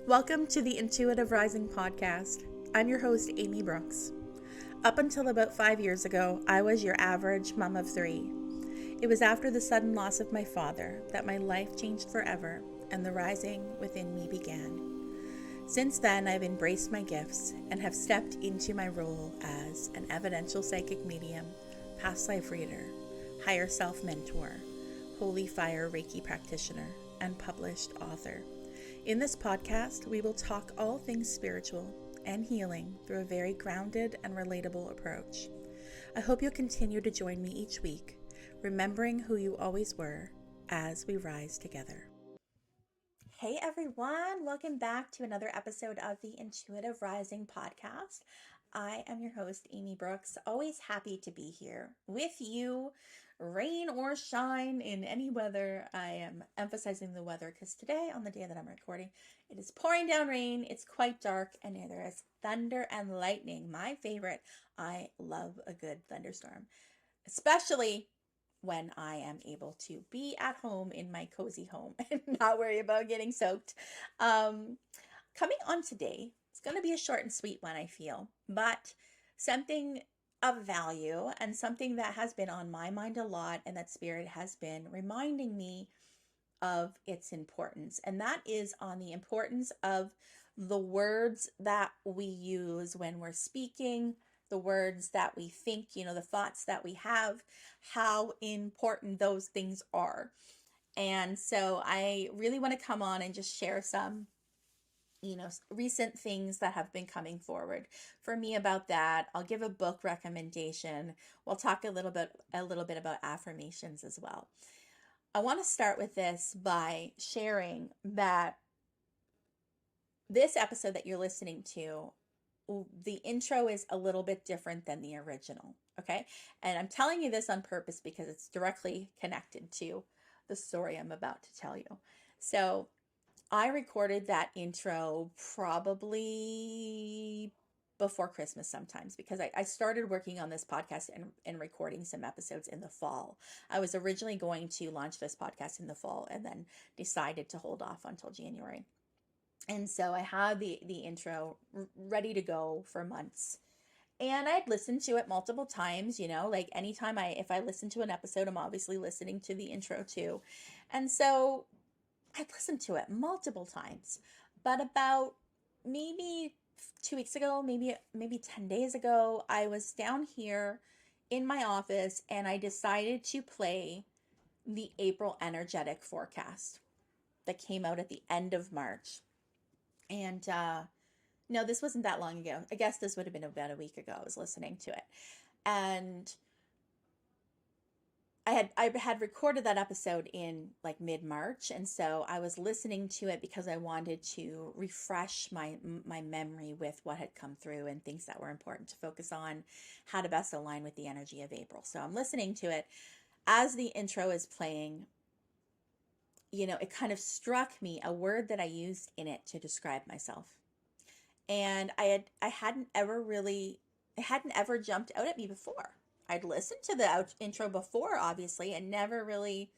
Welcome to the Intuitive Rising podcast. I'm your host, Amy Brooks. Up until about 5 years ago, I was your average mom of three. It was after the sudden loss of my father that my life changed forever and the rising within me began. Since then, I've embraced my gifts and have stepped into my role as an evidential psychic medium, past life reader, higher self mentor, holy fire Reiki practitioner, and published author. In this podcast, we will talk all things spiritual and healing through a very grounded and relatable approach. I hope you'll continue to join me each week, remembering who you always were as we rise together. Hey everyone, welcome back to another episode of the Intuitive Rising podcast. I am your host, Amy Brooks, always happy to be here with you, rain or shine in any weather. I am emphasizing the weather because today, on the day that I'm recording, it is pouring down rain, it's quite dark, and there is thunder and lightning. My favorite. I love a good thunderstorm, especially when I am able to be at home in my cozy home and not worry about getting soaked. Coming on today, it's going to be a short and sweet one, I feel, but something of value and something that has been on my mind a lot and that Spirit has been reminding me of its importance. And that is on the importance of the words that we use when we're speaking, the words that we think, the thoughts that we have, how important those things are. And so I really want to come on and just share some recent things that have been coming forward for me about that. I'll give a book recommendation. We'll talk a little bit about affirmations as well. I want to start with this by sharing that this episode that you're listening to, the intro is a little bit different than the original, okay? And I'm telling you this on purpose because it's directly connected to the story I'm about to tell you. So I recorded that intro probably before Christmas sometimes because I started working on this podcast and recording some episodes in the fall. I was originally going to launch this podcast in the fall and then decided to hold off until January. And so I had the intro ready to go for months. And I'd listened to it multiple times, like anytime if I listen to an episode, I'm obviously listening to the intro too. And so I'd listened to it multiple times. But about maybe 2 weeks ago, maybe 10 days ago, I was down here in my office and I decided to play the April energetic forecast that came out at the end of March. And no, this wasn't that long ago. I guess this would have been about a week ago. I was listening to it. And I had recorded that episode in like mid-March, and so I was listening to it because I wanted to refresh my memory with what had come through and things that were important to focus on, how to best align with the energy of April. So I'm listening to it as the intro is playing. It kind of struck me a word that I used in it to describe myself, and it hadn't ever jumped out at me before. I'd listened to the intro before, obviously, and never really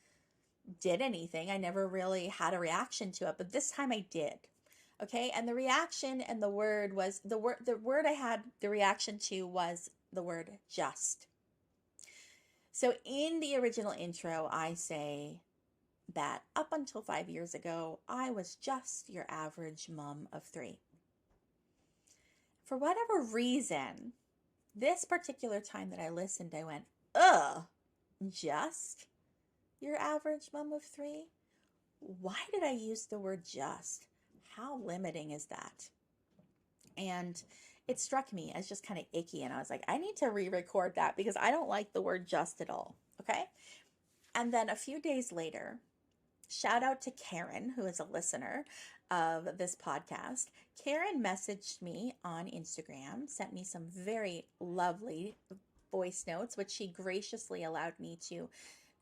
did anything. I never really had a reaction to it, but this time I did. Okay, and the reaction and the word was the word I had the reaction to was the word just. So in the original intro, I say that up until 5 years ago, I was just your average mom of three. For whatever reason, this particular time that I listened, I went, just your average mom of three? Why did I use the word just? How limiting is that? And it struck me as just kind of icky. And I was like, I need to re-record that because I don't like the word just at all. Okay. And then a few days later, shout out to Karen, who is a listener of this podcast. Karen messaged me on Instagram, sent me some very lovely voice notes, which she graciously allowed me to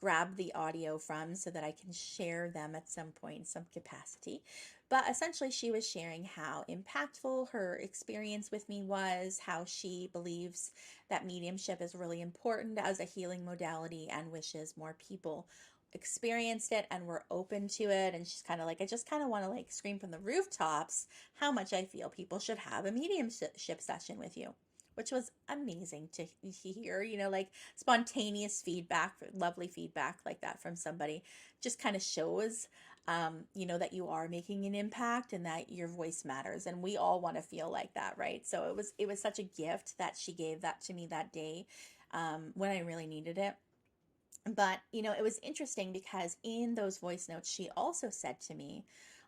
grab the audio from so that I can share them at some point in some capacity. But essentially, she was sharing how impactful her experience with me was, how she believes that mediumship is really important as a healing modality and wishes more people experienced it and we're open to it. And she's kind of like, I just kind of want to like scream from the rooftops how much I feel people should have a mediumship session with you, which was amazing to hear, like spontaneous feedback, lovely feedback like that from somebody. Just kind of shows, that you are making an impact and that your voice matters. And we all want to feel like that, right? So it was such a gift that she gave that to me that day, when I really needed it. But, it was interesting because in those voice notes, she also said to me,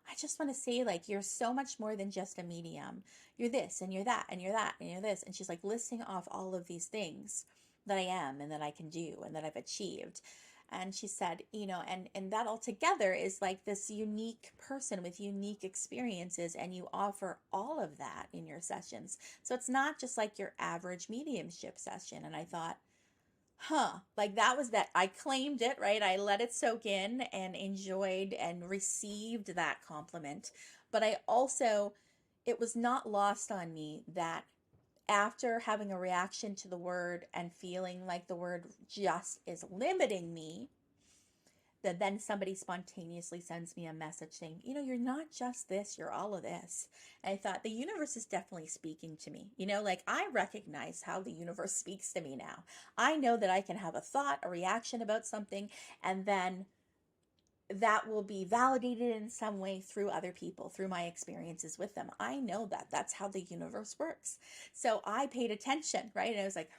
I just want to say, like, you're so much more than just a medium. You're this and you're that and you're that and you're this. And she's like listing off all of these things that I am and that I can do and that I've achieved. And she said, and that all together is like this unique person with unique experiences, and you offer all of that in your sessions. So it's not just like your average mediumship session. And I thought, like that was that. I claimed it, right? I let it soak in and enjoyed and received that compliment. But I also, it was not lost on me that after having a reaction to the word and feeling like the word just is limiting me, that then somebody spontaneously sends me a message saying, you're not just this, you're all of this. And I thought, the universe is definitely speaking to me. Like I recognize how the universe speaks to me now. I know that I can have a thought, a reaction about something, and then that will be validated in some way through other people, through my experiences with them. I know that that's how the universe works. So I paid attention, right? And I was like,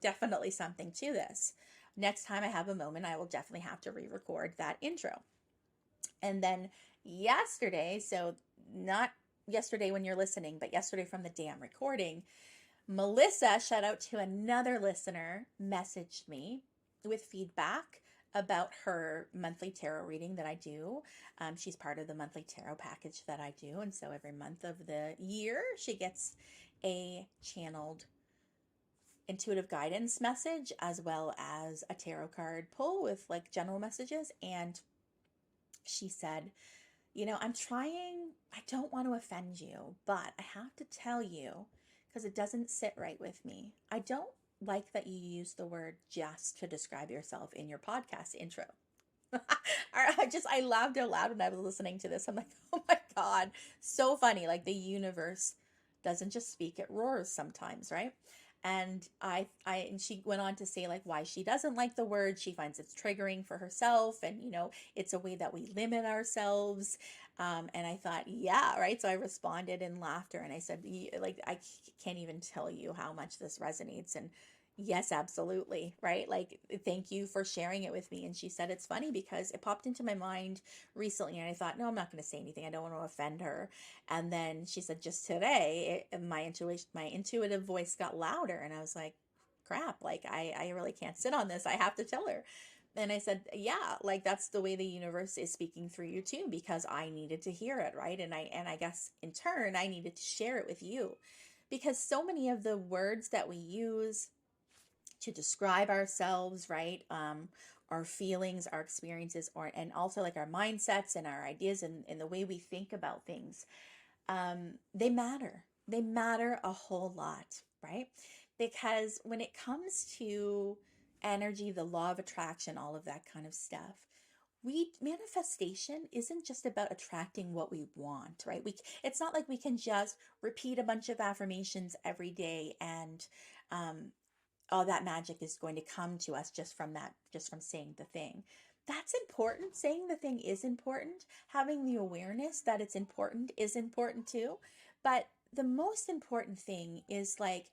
definitely something to this. Next time I have a moment, I will definitely have to re-record that intro. And then yesterday, so not yesterday when you're listening, but yesterday from the day I'm recording, Melissa, shout out to another listener, messaged me with feedback about her monthly tarot reading that I do. She's part of the monthly tarot package that I do. And so every month of the year, she gets a channeled intuitive guidance message as well as a tarot card pull with like general messages. And she said, I'm trying, I don't want to offend you, but I have to tell you, because it doesn't sit right with me. I don't like that you use the word just to describe yourself in your podcast intro. I laughed out loud when I was listening to this. I'm like, oh my God, so funny. Like the universe doesn't just speak, it roars sometimes, right? And and she went on to say like why she doesn't like the word. She finds it's triggering for herself, and it's a way that we limit ourselves. And I thought, yeah, right. So I responded in laughter, and I said, like, I can't even tell you how much this resonates. And yes, absolutely, right? Like, thank you for sharing it with me. And she said, it's funny because it popped into my mind recently, and I thought, no, I'm not going to say anything. I don't want to offend her. And then she said, just today, my intuitive voice got louder, and I was like, crap, like I really can't sit on this. I have to tell her. And I said, yeah, like that's the way the universe is speaking through you too, because I needed to hear it, right? And I guess in turn, I needed to share it with you, because so many of the words that we use to describe ourselves, right? Our feelings, our experiences, and also like our mindsets and our ideas and the way we think about things, they matter. They matter a whole lot, right? Because when it comes to energy, the law of attraction, all of that kind of stuff, manifestation isn't just about attracting what we want, right? It's not like we can just repeat a bunch of affirmations every day and all that magic is going to come to us just from saying the thing. That's important. Saying the thing is important. Having the awareness that it's important is important too. But the most important thing is like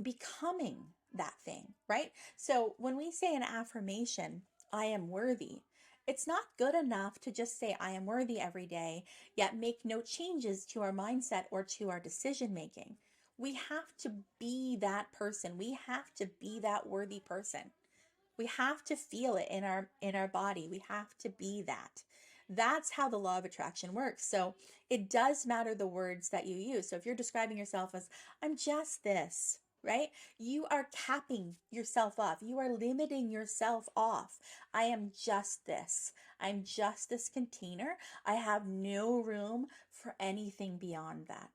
becoming that thing, right? So when we say an affirmation, I am worthy, it's not good enough to just say I am worthy every day, yet make no changes to our mindset or to our decision making. We have to be that person. We have to be that worthy person. We have to feel it in our body. We have to be that. That's how the law of attraction works. So it does matter the words that you use. So if you're describing yourself as I'm just this, right? You are capping yourself off. You are limiting yourself off. I am just this. I'm just this container. I have no room for anything beyond that.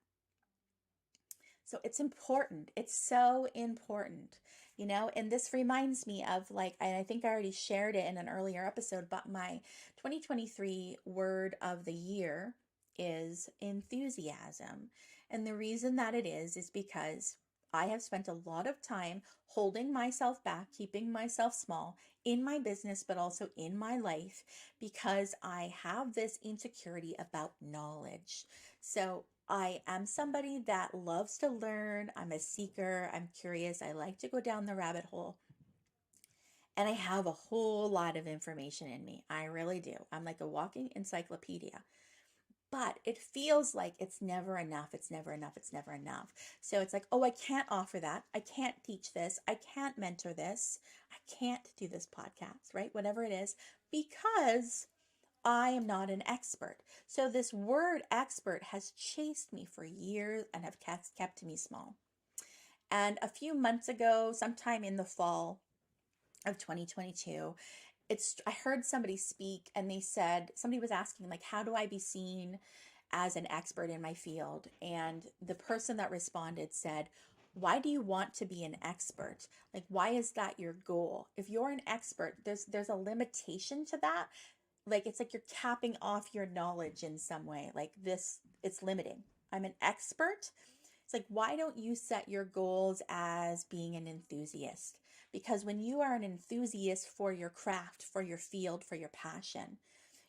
So it's important. It's so important, and this reminds me of like, and I think I already shared it in an earlier episode, but my 2023 word of the year is enthusiasm. And the reason that it is because I have spent a lot of time holding myself back, keeping myself small in my business, but also in my life, because I have this insecurity about knowledge. So I am somebody that loves to learn. I'm a seeker. I'm curious. I like to go down the rabbit hole. And I have a whole lot of information in me. I really do. I'm like a walking encyclopedia. But it feels like it's never enough. It's never enough. It's never enough. So it's like, oh, I can't offer that. I can't teach this. I can't mentor this. I can't do this podcast, right? Whatever it is, because I am not an expert. So this word expert has chased me for years and have kept me small. And a few months ago, sometime in the fall of 2022, I heard somebody speak, and they said, somebody was asking, like, how do I be seen as an expert in my field? And the person that responded said, why do you want to be an expert? Like, why is that your goal? If you're an expert, there's a limitation to that. Like, it's like you're capping off your knowledge in some way. Like, this, it's limiting. I'm an expert. It's like, why don't you set your goals as being an enthusiast? Because when you are an enthusiast for your craft, for your field, for your passion,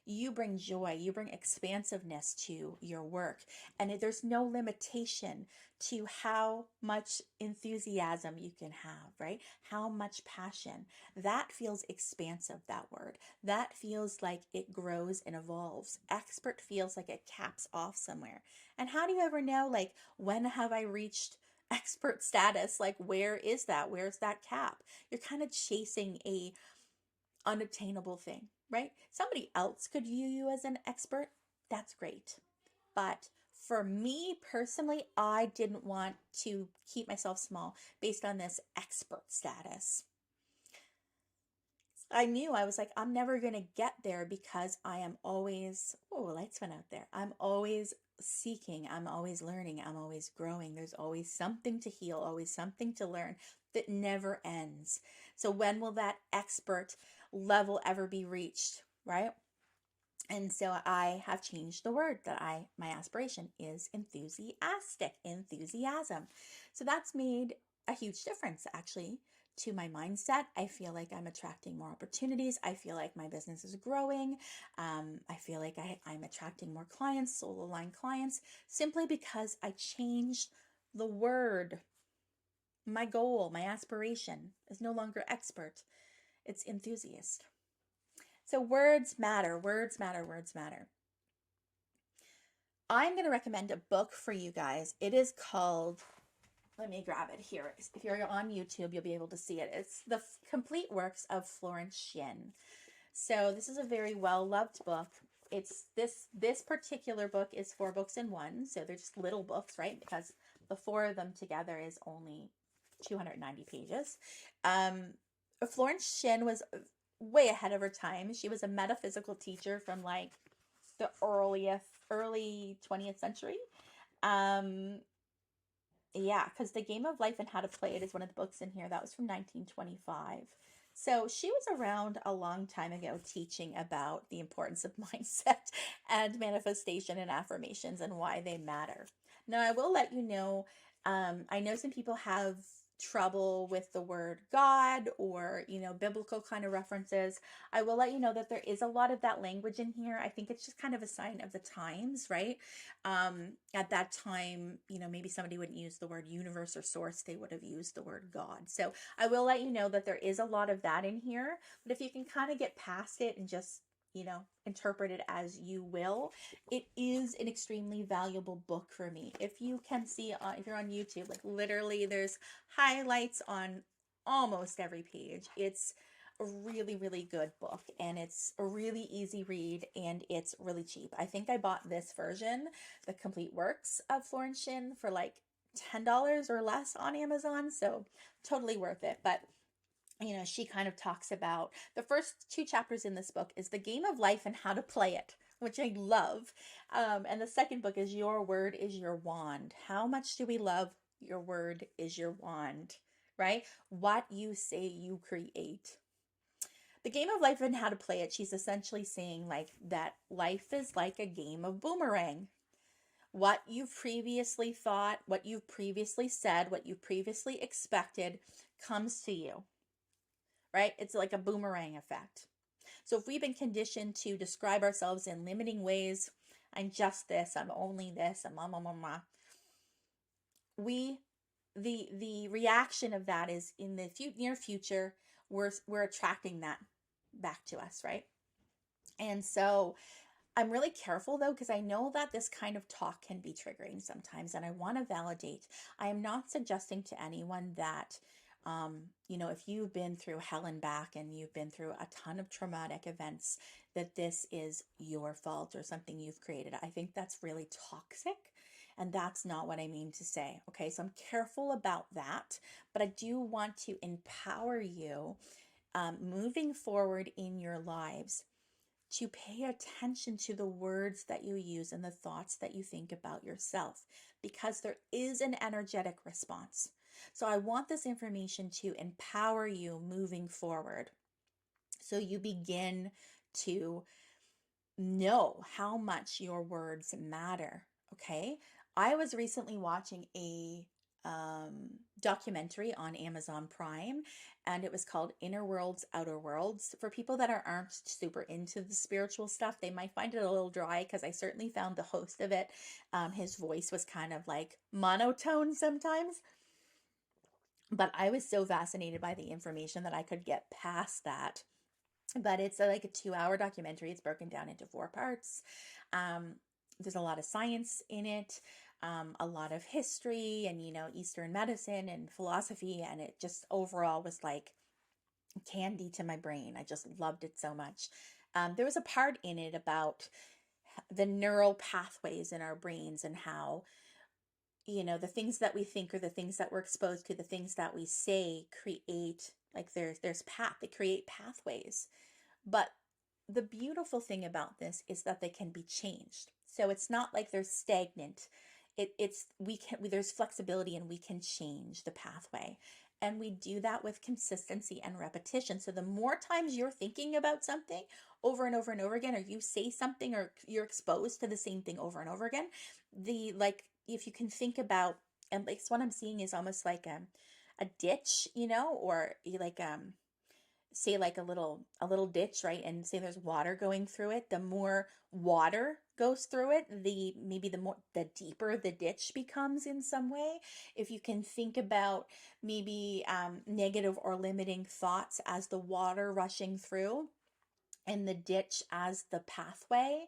you bring joy, you bring expansiveness to your work. And there's no limitation to how much enthusiasm you can have, right? How much passion. That feels expansive, that word. That feels like it grows and evolves. Expert feels like it caps off somewhere. And how do you ever know, like, when have I reached expert status? Like, where is that? Where's that cap? You're kind of chasing a unattainable thing, right? Somebody else could view you as an expert. That's great. But for me personally, I didn't want to keep myself small based on this expert status. I knew, I was like, I'm never going to get there because I am always, oh, lights went out there. I'm always seeking. I'm always learning. I'm always growing. There's always something to heal, always something to learn that never ends. So when will that expert level ever be reached, right? And so I have changed the word that my aspiration is enthusiastic, enthusiasm. So that's made a huge difference actually to my mindset. I feel like I'm attracting more opportunities. I feel like my business is growing. I feel like I'm attracting more clients, soul aligned clients, simply because I changed the word. My goal, my aspiration is no longer expert. It's enthusiast. So words matter, words matter, words matter. I'm going to recommend a book for you guys. It is called, let me grab it here. If you're on YouTube, you'll be able to see it. It's The Complete Works of Florence Shinn. So this is a very well-loved book. It's this particular book is 4 books in one. So they're just little books, right? Because the 4 of them together is only 290 pages. Florence Shinn was way ahead of her time. She was a metaphysical teacher from like the early 20th century. Yeah, because The Game of Life and How to Play It is one of the books in here. That was from 1925. So she was around a long time ago teaching about the importance of mindset and manifestation and affirmations and why they matter. Now, I will let you know, I know some people have trouble with the word God or, biblical kind of references. I will let you know that there is a lot of that language in here. I think it's just kind of a sign of the times, right? At that time, maybe somebody wouldn't use the word universe or source. They would have used the word God. So I will let you know that there is a lot of that in here, but if you can kind of get past it and just interpret it as you will. It is an extremely valuable book for me. If you can see, if you're on YouTube, like literally there's highlights on almost every page. It's a really, really good book, and it's a really easy read, and it's really cheap. I think I bought this version, The Complete Works of Florence Shinn, for like $10 or less on Amazon, so totally worth it. But she kind of talks about the first 2 chapters in this book is the game of life and how to play it, which I love. And the second book is Your Word is Your Wand. How much do we love your word is your wand, right? What you say, you create. The game of life and how to play it, she's essentially saying like that life is like a game of boomerang. What you've previously thought, what you've previously said, what you previously expected comes to you, right? It's like a boomerang effect. So if we've been conditioned to describe ourselves in limiting ways, I'm just this, I'm only this, I'm the reaction of that is in the near future, we're attracting that back to us, right? And so I'm really careful though, because I know that this kind of talk can be triggering sometimes, and I want to validate. I am not suggesting to anyone that, if you've been through hell and back and you've been through a ton of traumatic events, that this is your fault or something you've created. I think that's really toxic, and that's not what I mean to say. Okay, so I'm careful about that, but I do want to empower you moving forward in your lives to pay attention to the words that you use and the thoughts that you think about yourself, because there is an energetic response. So I want this information to empower you moving forward. So you begin to know how much your words matter. Okay. I was recently watching a documentary on Amazon Prime, and it was called Inner Worlds, Outer Worlds. For people that aren't super into the spiritual stuff, they might find it a little dry, because I certainly found the host of it, his voice was kind of like monotone sometimes. But I was so fascinated by the information that I could get past that. But it's like a 2-hour documentary. It's broken down into 4 parts. There's a lot of science in it, a lot of history and, Eastern medicine and philosophy. And it just overall was like candy to my brain. I just loved it so much. There was a part in it about the neural pathways in our brains and how, the things that we think or the things that we're exposed to, the things that we say create, like they create pathways. But the beautiful thing about this is that they can be changed. So it's not like they're stagnant. There's flexibility, and we can change the pathway. And we do that with consistency and repetition. So the more times you're thinking about something over and over and over again, or you say something, or you're exposed to the same thing over and over again, if you can think about, and like what I'm seeing is almost like a ditch, or like say like a little ditch, right? And say there's water going through it. The more water goes through it, the deeper the ditch becomes in some way. If you can think about maybe negative or limiting thoughts as the water rushing through, and the ditch as the pathway,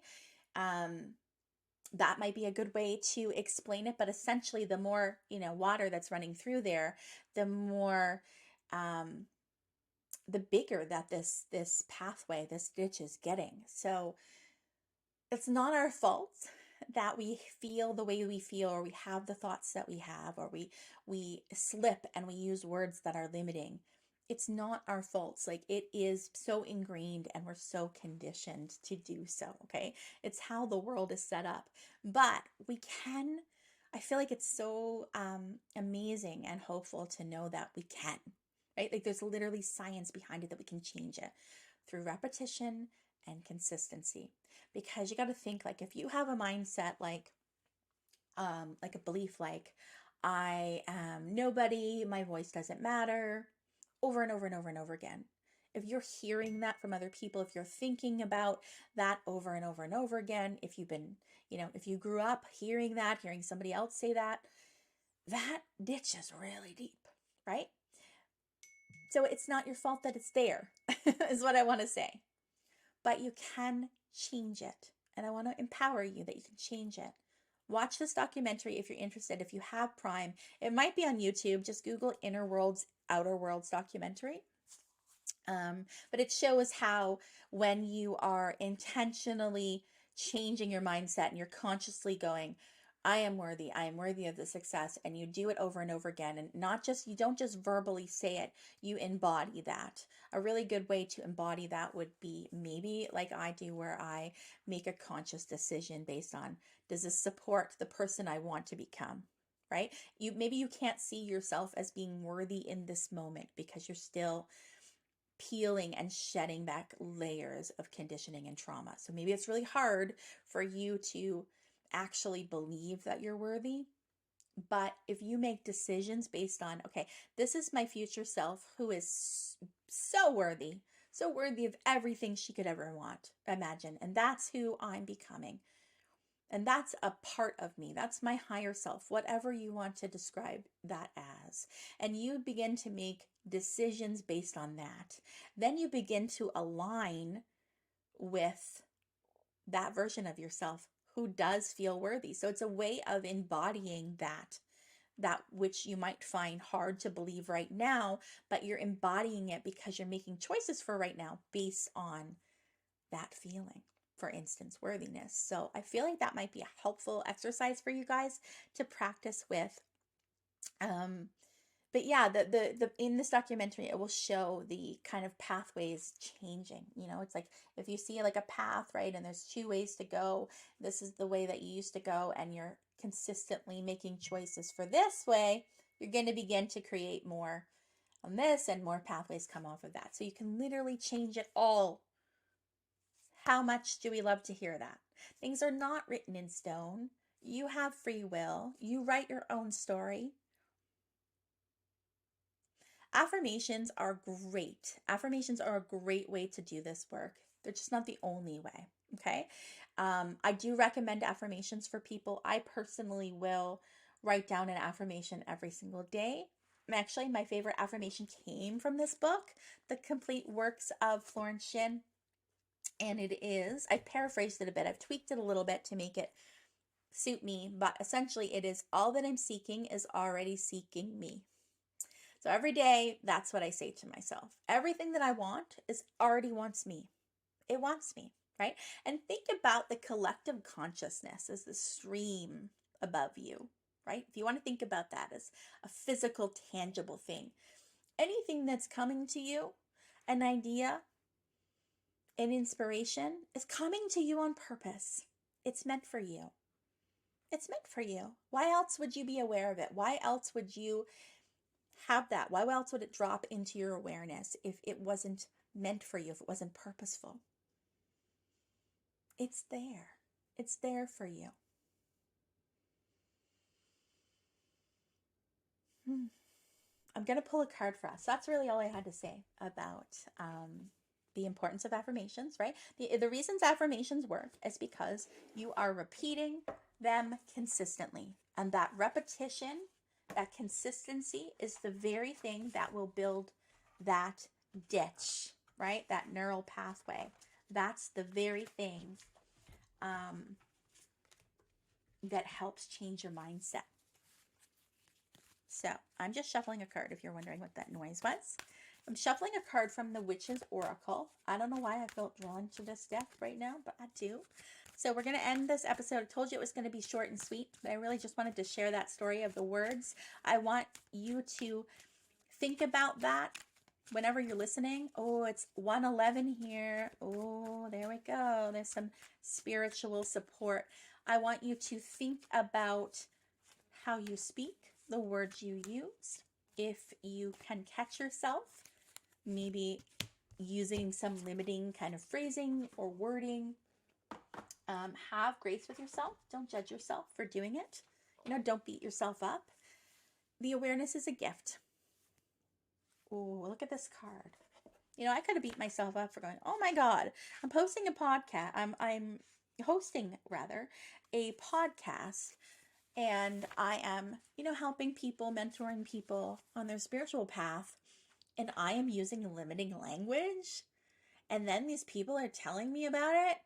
that might be a good way to explain it. But essentially, the more water that's running through there, the more the bigger that this pathway, this ditch is getting. So it's not our fault that we feel the way we feel, or we have the thoughts that we have, or we slip and we use words that are limiting. It's not our faults. Like, it is so ingrained, and we're so conditioned to do so. Okay. It's how the world is set up. But I feel like it's so amazing and hopeful to know that we can. Right? Like, there's literally science behind it, that we can change it through repetition and consistency. Because you got to think, like, if you have a mindset like a belief like, I am nobody, my voice doesn't matter, over and over and over and over again. If you're hearing that from other people, if you're thinking about that over and over and over again, if you've been, if you grew up hearing somebody else say that ditch is really deep, right? So it's not your fault that it's there, is what I want to say. But you can change it. And I want to empower you that you can change it. Watch this documentary if you're interested. If you have Prime, it might be on YouTube. Just Google Inner Worlds, Outer Worlds documentary. But it shows how, when you are intentionally changing your mindset and you're consciously going, I am worthy of the success, and you do it over and over again, and you don't just verbally say it, you embody that. A really good way to embody that would be maybe like I do, where I make a conscious decision based on, does this support the person I want to become? right? Maybe you can't see yourself as being worthy in this moment because you're still peeling and shedding back layers of conditioning and trauma. So maybe it's really hard for you to actually believe that you're worthy. But if you make decisions based on, okay, this is my future self who is so worthy of everything she could ever imagine. And that's who I'm becoming. And that's a part of me. That's my higher self, whatever you want to describe that as. And you begin to make decisions based on that. Then you begin to align with that version of yourself who does feel worthy. So it's a way of embodying that which you might find hard to believe right now, but you're embodying it because you're making choices for right now based on that feeling. For instance, worthiness. So I feel like that might be a helpful exercise for you guys to practice with. But yeah, the in this documentary, it will show the kind of pathways changing. It's like if you see like a path, right, and there's two ways to go. This is the way that you used to go, and you're consistently making choices for this way. You're going to begin to create more on this, and more pathways come off of that. So you can literally change it all. How much do we love to hear that? Things are not written in stone. You have free will. You write your own story. Affirmations are great. Affirmations are a great way to do this work. They're just not the only way. Okay. I do recommend affirmations for people. I personally will write down an affirmation every single day. Actually, my favorite affirmation came from this book, The Complete Works of Florence Shinn. And it is, I paraphrased it a bit. I've tweaked it a little bit to make it suit me, but essentially it is, all that I'm seeking is already seeking me. So every day, that's what I say to myself. Everything that I want is already wants me. It wants me, right? And think about the collective consciousness as the stream above you, right? If you want to think about that as a physical, tangible thing, anything that's coming to you, an idea, an inspiration, is coming to you on purpose. It's meant for you. It's meant for you. Why else would you be aware of it? Why else would you have that? Why else would it drop into your awareness if it wasn't meant for you, if it wasn't purposeful? It's there. It's there for you. I'm going to pull a card for us. That's really all I had to say about the importance of affirmations, right? The reasons affirmations work is because you are repeating them consistently. And that repetition, that consistency is the very thing that will build that ditch, right? That neural pathway. That's the very thing that helps change your mindset. So I'm just shuffling a card if you're wondering what that noise was. I'm shuffling a card from the Witch's Oracle. I don't know why I felt drawn to this deck right now, but I do. So we're going to end this episode. I told you it was going to be short and sweet, but I really just wanted to share that story of the words. I want you to think about that whenever you're listening. Oh, it's 111 here. Oh, there we go. There's some spiritual support. I want you to think about how you speak, the words you use. If you can catch yourself maybe using some limiting kind of phrasing or wording, have grace with yourself. Don't judge yourself for doing it. Don't beat yourself up. The awareness is a gift. Oh, look at this card. I could have beat myself up for going, oh my God, I'm posting a podcast. I'm hosting rather a podcast, and I am, helping people, mentoring people on their spiritual path, and I am using limiting language, and then these people are telling me about it.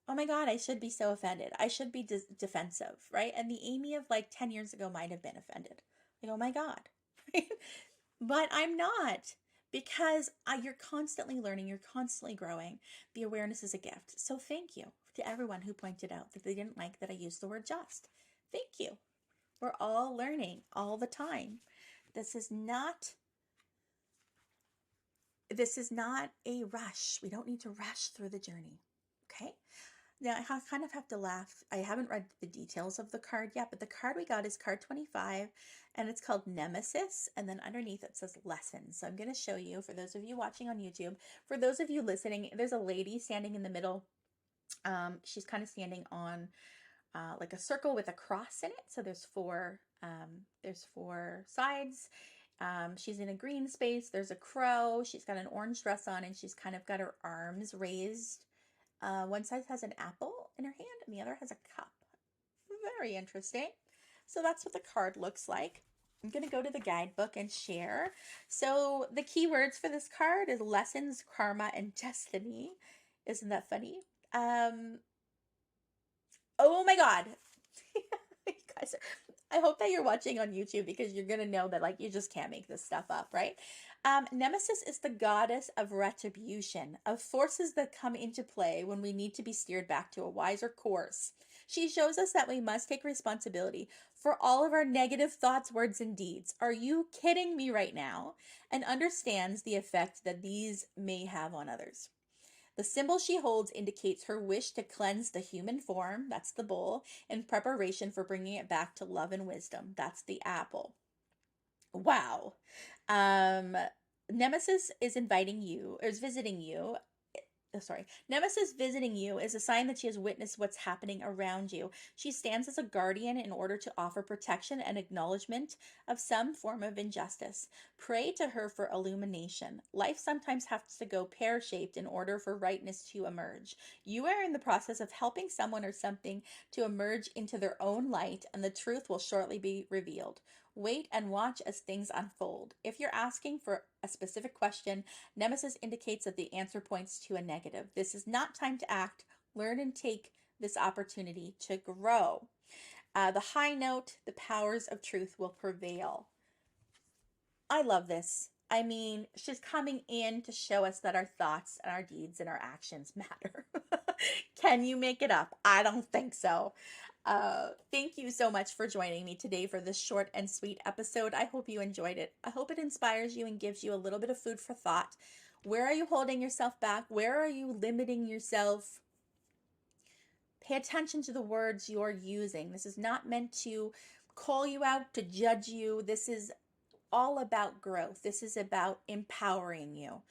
Oh my God, I should be so offended. I should be defensive, right? And the Amy of like 10 years ago might have been offended. Like, oh my God. But I'm not, because you're constantly learning. You're constantly growing. The awareness is a gift. So thank you to everyone who pointed out that they didn't like that I used the word just. Thank you. We're all learning all the time. This is not a rush. We don't need to rush through the journey. Okay? Now, kind of have to laugh. I haven't read the details of the card yet, but the card we got is card 25, and it's called Nemesis, and then underneath it says Lessons. So I'm going to show you, for those of you watching on YouTube. For those of you listening, there's a lady standing in the middle. She's kind of standing on like a circle with a cross in it. So there's four sides. She's in a green space. There's a crow. She's got an orange dress on, and she's kind of got her arms raised. One side has an apple in her hand and the other has a cup. Very interesting. So that's what the card looks like. I'm going to go to the guidebook and share. So the keywords for this card is lessons, karma, and destiny. Isn't that funny? Oh my God. You guys I hope that you're watching on YouTube, because you're going to know that, like, you just can't make this stuff up, right? Nemesis is the goddess of retribution, of forces that come into play when we need to be steered back to a wiser course. She shows us that we must take responsibility for all of our negative thoughts, words, and deeds. Are you kidding me right now? And understands the effect that these may have on others. The symbol she holds indicates her wish to cleanse the human form, that's the bowl, in preparation for bringing it back to love and wisdom, that's the apple. Wow. Nemesis is inviting you, or is visiting you. Nemesis visiting you is a sign that she has witnessed what's happening around you. She stands as a guardian in order to offer protection and acknowledgement of some form of injustice. Pray to her for illumination. Life sometimes has to go pear-shaped in order for rightness to emerge. You are in the process of helping someone or something to emerge into their own light, and the truth will shortly be revealed. Wait and watch as things unfold. If you're asking for a specific question, Nemesis indicates that the answer points to a negative. This is not time to act. Learn and take this opportunity to grow. The high note, the powers of truth will prevail. I love this. I mean, she's coming in to show us that our thoughts and our deeds and our actions matter. Can you make it up? I don't think so. Thank you so much for joining me today for this short and sweet episode. I hope you enjoyed it. I hope it inspires you and gives you a little bit of food for thought. Where are you holding yourself back? Where are you limiting yourself? Pay attention to the words you're using. This is not meant to call you out, to judge you. This is all about growth. This is about empowering you.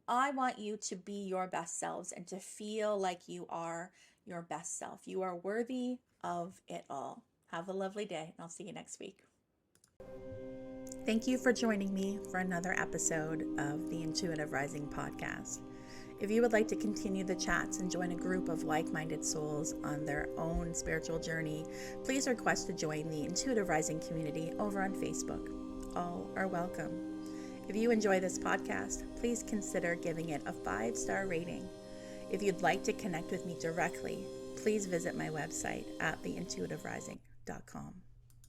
I want you to be your best selves and to feel like you are your best self. You are worthy of it all. Have a lovely day, and I'll see you next week. Thank you for joining me for another episode of the Intuitive Rising podcast. If you would like to continue the chats and join a group of like-minded souls on their own spiritual journey, please request to join the Intuitive Rising community over on Facebook. All are welcome. If you enjoy this podcast, please consider giving it a 5-star rating. If you'd like to connect with me directly, please visit my website at theintuitiverising.com.